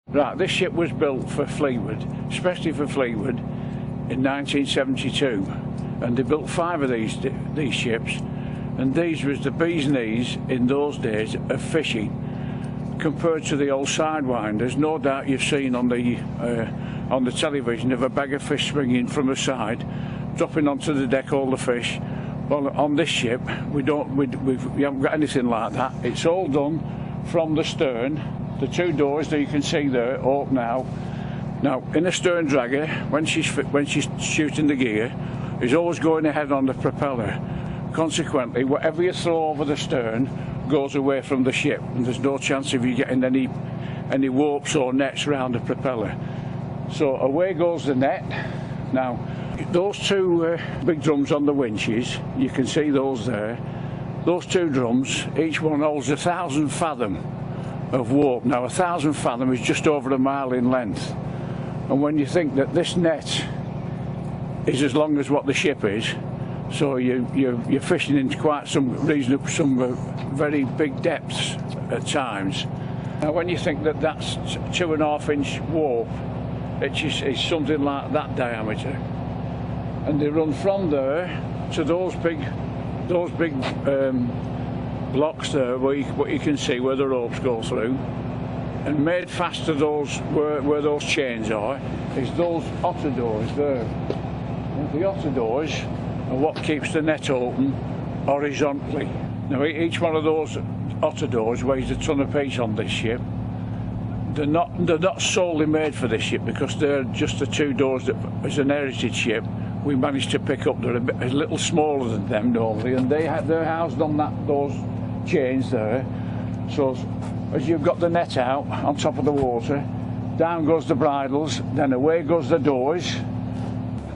Right, this ship was built for Fleetwood, especially for Fleetwood, in 1972, and they built 5 of these ships, and these was the bee's knees in those days of fishing, compared to the old sidewinders. No doubt you've seen on the television of a bag of fish swinging from the side, dropping onto the deck all the fish. Well, on this ship we haven't got anything like that. It's all done from the stern. The 2 doors that you can see there open now. Now, in a stern dragger, when she's shooting the gear, is always going ahead on the propeller. Consequently, whatever you throw over the stern goes away from the ship, and there's no chance of you getting any warps or nets around the propeller. So away goes the net. Now, those 2 big drums on the winches, you can see those there. Those 2 drums, each one holds 1,000 fathom of warp. Now, 1,000 fathom is just over a mile in length, and when you think that this net is as long as what the ship is, so you're fishing into quite some very big depths at times. Now, when you think that that's 2.5 inch warp, it's something like that diameter, and they run from there to those big blocks there, what you can see where the ropes go through, and made fast to those where those chains are is those otter doors there. And the otter doors are what keeps the net open horizontally. Now, each one of those otter doors weighs a ton apiece on this ship. They're not solely made for this ship, because they're just the 2 doors that, as an heritage ship, we managed to pick up. They're a little smaller than them normally, and they're housed on those chains there. So as you've got the net out on top of the water, down goes the bridles, then away goes the doors.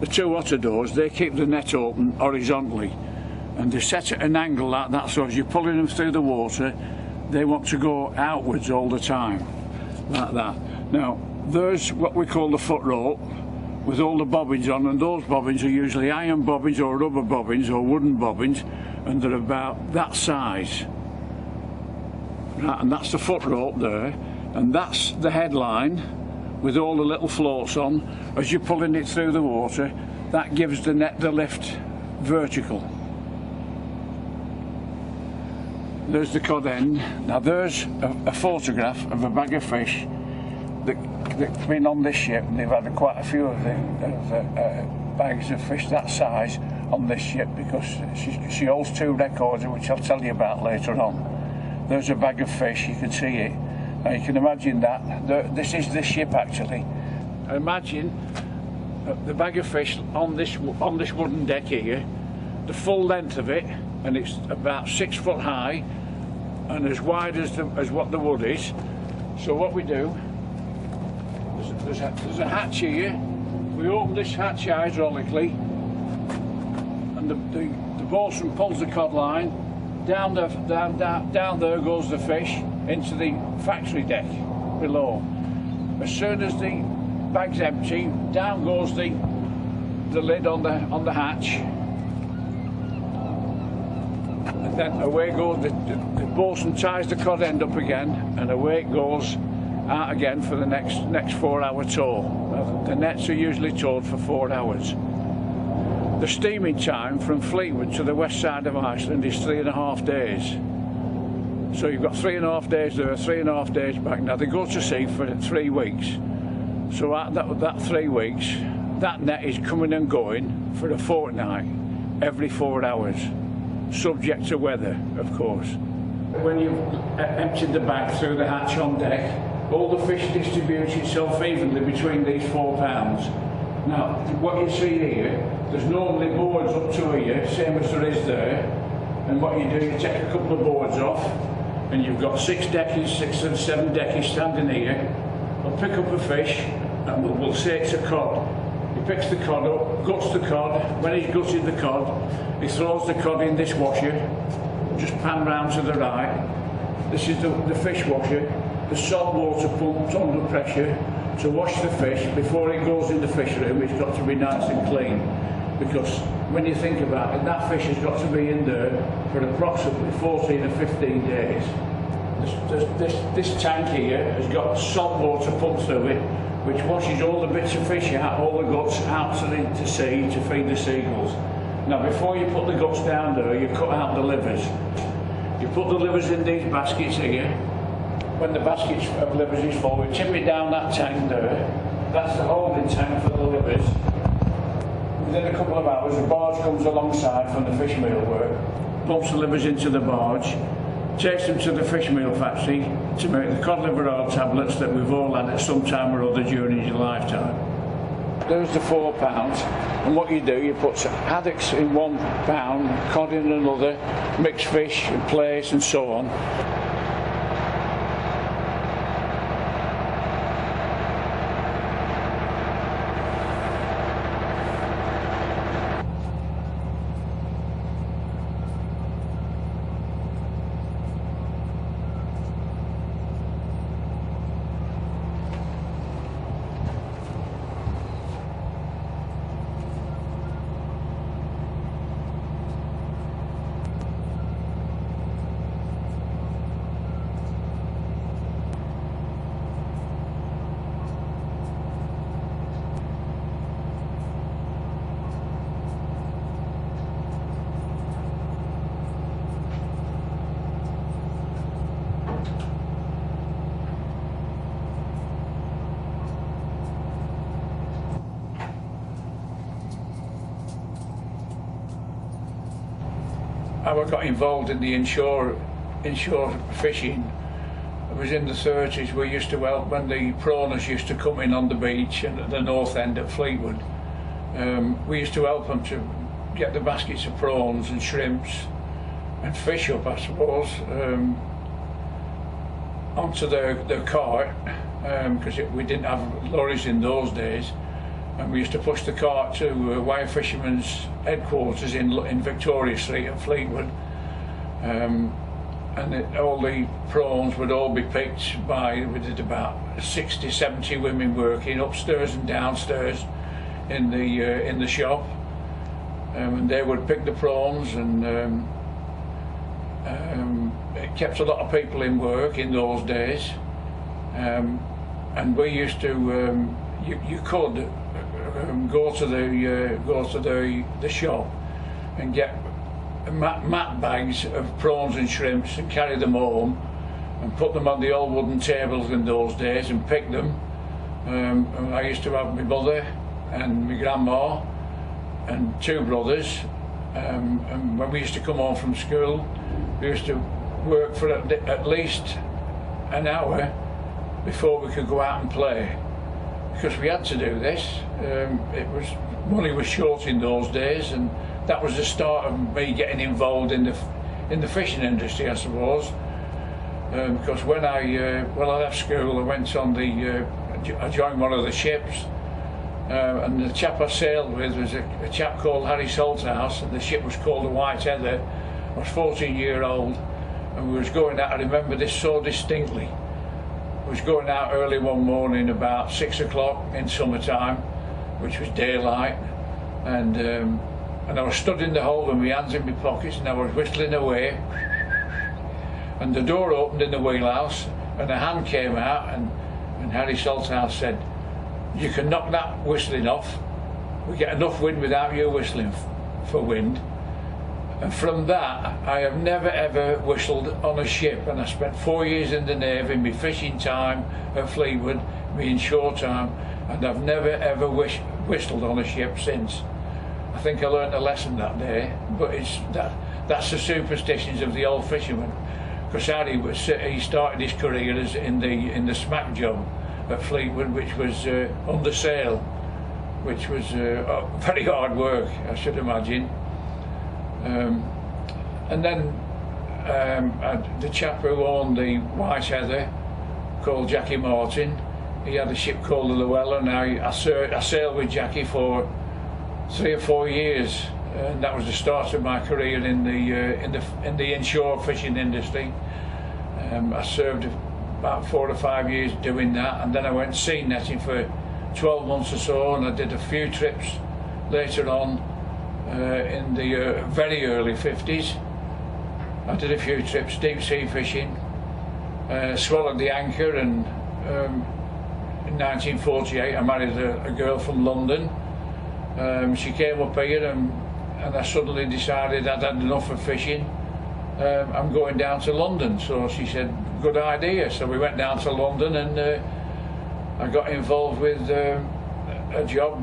The 2 otter doors, they keep the net open horizontally, and they're set at an angle like that, so as you're pulling them through the water, they want to go outwards all the time, like that. Now, there's what we call the foot rope, with all the bobbins on, and those bobbins are usually iron bobbins or rubber bobbins or wooden bobbins, and they're about that size. Right, and that's the foot rope there, and that's the headline with all the little floats on. As you're pulling it through the water, that gives the net the lift vertical. There's the cod end. Now, there's a photograph of a bag of fish that's been on this ship, and they've had quite a few of the bags of fish that size on this ship, because she holds 2 records, which I'll tell you about later on. There's a bag of fish, you can see it. Now, you can imagine that. This is this ship actually. Imagine the bag of fish on this wooden deck here, the full length of it, and it's about 6 foot high and as wide as what the wood is. So what we do, there's a hatch here. We open this hatch hydraulically, and the boatswain pulls the cod line. Down there goes the fish into the factory deck below. As soon as the bag's empty, down goes the lid on the hatch, and then away goes the boatswain ties the cod end up again, and away it goes out again for the next 4-hour tow. The nets are usually towed for 4 hours. The steaming time from Fleetwood to the west side of Iceland is 3.5 days. So you've got 3.5 days there, 3.5 days back. Now, they go to sea for 3 weeks. So at that 3 weeks, that net is coming and going for a fortnight, every 4 hours, subject to weather, of course. When you've emptied the bag through the hatch on deck, all the fish distributes itself evenly between these 4 pounds. Now, what you see here, there's normally boards up to here, same as there is there, and what you do, you take a couple of boards off, and you've got 6 deckies, 6 and 7 deckies standing here. We'll pick up a fish, and we'll say it's a cod. He picks the cod up, guts the cod. When he's gutted the cod, he throws the cod in this washer, just pan round to the right. This is the fish washer, the salt water pumped under pressure to wash the fish. Before it goes in the fish room, it's got to be nice and clean, because when you think about it, that fish has got to be in there for approximately 14 or 15 days. This tank here has got salt water pumped through it, which washes all the bits of fish out, all the guts out to sea to feed the seagulls. Now before you put the guts down there, you cut out the livers. You put the livers in these baskets here. When the basket of livers is full, we tip it down that tank there. That's the holding tank for the livers. Within a couple of hours, the barge comes alongside from the fish meal work, pumps the livers into the barge, takes them to the fish meal factory to make the cod liver oil tablets that we've all had at some time or other during your lifetime. There's the £4, and what you do, you put haddocks in £1, cod in another, mixed fish and plaice and so on. How I got involved in the inshore fishing, it was in the 30s. We used to help when the prawners used to come in on the beach and at the north end at Fleetwood. We used to help them to get the baskets of prawns and shrimps and fish up, I suppose, onto their cart, because we didn't have lorries in those days. And we used to push the cart to Wire Fishermen's headquarters in Victoria Street at Fleetwood, and all the prawns would all be picked by, we did about 60, 70 women working upstairs and downstairs in the shop, and they would pick the prawns, and it kept a lot of people in work in those days, and we used to, you could go to the shop and get mat bags of prawns and shrimps and carry them home and put them on the old wooden tables in those days and pick them. I used to have my mother and my grandma and two brothers, and when we used to come home from school, we used to work for at least an hour before we could go out and play, because we had to do this. Money was short in those days, and that was the start of me getting involved in the fishing industry, I suppose. Because when I left school, I went on I joined one of the ships, and the chap I sailed with was a chap called Harry Salthouse, and the ship was called the White Heather. I was 14-year-old, and we was going out. I remember this so distinctly. I was going out early one morning about 6 o'clock in summertime, which was daylight, and I was stood in the hold with my hands in my pockets, and I was whistling away, and the door opened in the wheelhouse, and a hand came out, and Harry Salthouse said, "You can knock that whistling off. We get enough wind without you whistling for wind." And from that, I have never ever whistled on a ship, and I spent 4 years in the Navy, my fishing time at Fleetwood, my inshore time, and I've never ever whistled on a ship since. I think I learned a lesson that day, but that's the superstitions of the old fishermen. Because he started his career in the smack job at Fleetwood, which was under sail, which was very hard work, I should imagine. And then the chap who owned the White Heather, called Jackie Martin, he had a ship called the Llewellyn. Now I sailed with Jackie for 3 or 4 years, and that was the start of my career in the inshore fishing industry. I served about 4 or 5 years doing that, and then I went sea netting for 12 months or so, and I did a few trips later on in the very early 50s. I did a few trips deep sea fishing, swallowed the anchor, and in 1948 I married a girl from London. She came up here, and I suddenly decided I'd had enough of fishing. I'm going down to London. So she said, good idea. So we went down to London, and I got involved with a job.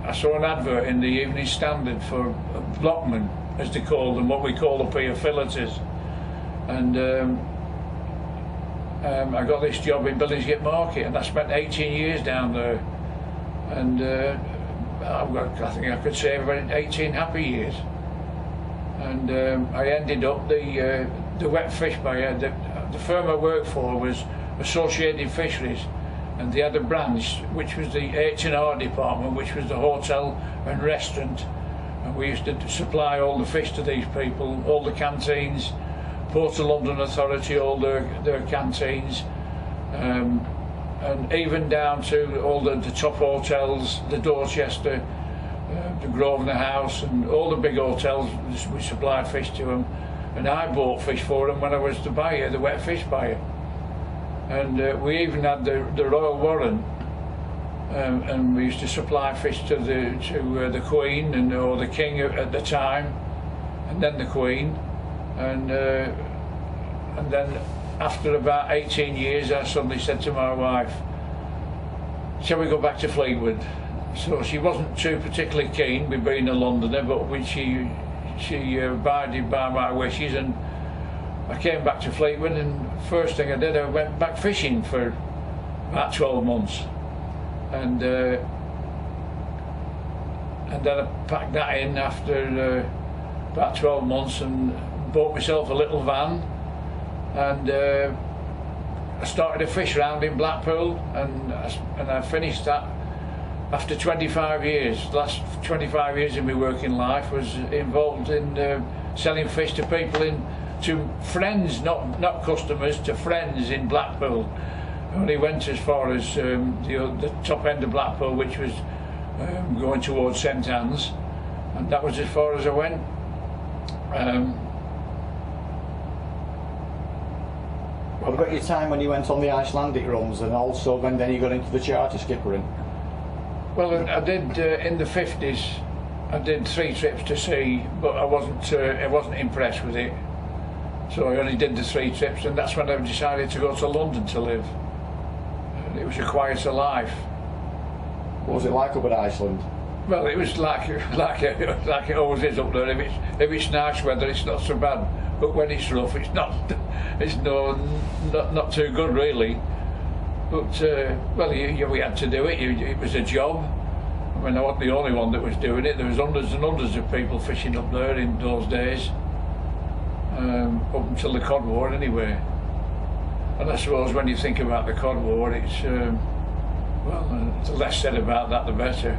I saw an advert in the Evening Standard for blockmen, as they call them, what we call up here filleters. And I got this job in Billingsgate Market, and I spent 18 years down there. And I think I could say about 18 happy years. And I ended up the wet fish buyer. The firm I worked for was Associated Fisheries, and they had a branch which was the H&R department, which was the hotel and restaurant, and we used to supply all the fish to these people, all the canteens, Port of London Authority, all their canteens, and even down to all the top hotels, the Dorchester, the Grosvenor House, and all the big hotels. We supplied fish to them, and I bought fish for them when I was the buyer, the wet fish buyer. And we even had the Royal Warren, and we used to supply fish to the Queen or the King at the time, and then the Queen, and then after about 18 years, I suddenly said to my wife, "Shall we go back to Fleetwood?" So she wasn't too particularly keen with being a Londoner, but she abided by my wishes, and I came back to Fleetwood, and first thing I did, I went back fishing for about 12 months, and then I packed that in after about 12 months and bought myself a little van, and I started a fish round in Blackpool, and I finished that after 25 years. The last 25 years of my working life was involved in selling fish to people, to friends, not customers, to friends in Blackpool. I only went as far as the top end of Blackpool, which was going towards St Anne's, and that was as far as I went. What about your time when you went on the Icelandic runs, and also then you got into the charter skippering? Well, I did in the 50s. I did 3 trips to sea, but I wasn't impressed with it. So I only did the 3 trips, and that's when I decided to go to London to live. It was a quieter life. What was it like up at Iceland? Well, it was like it always is up there. If it's nice weather, it's not so bad. But when it's rough, it's not too good really. But well, we had to do it. It was a job. I mean, I wasn't the only one that was doing it. There was hundreds and hundreds of people fishing up there in those days, up until the Cod War anyway. And I suppose when you think about the Cod War, it's well, the less said about that, the better.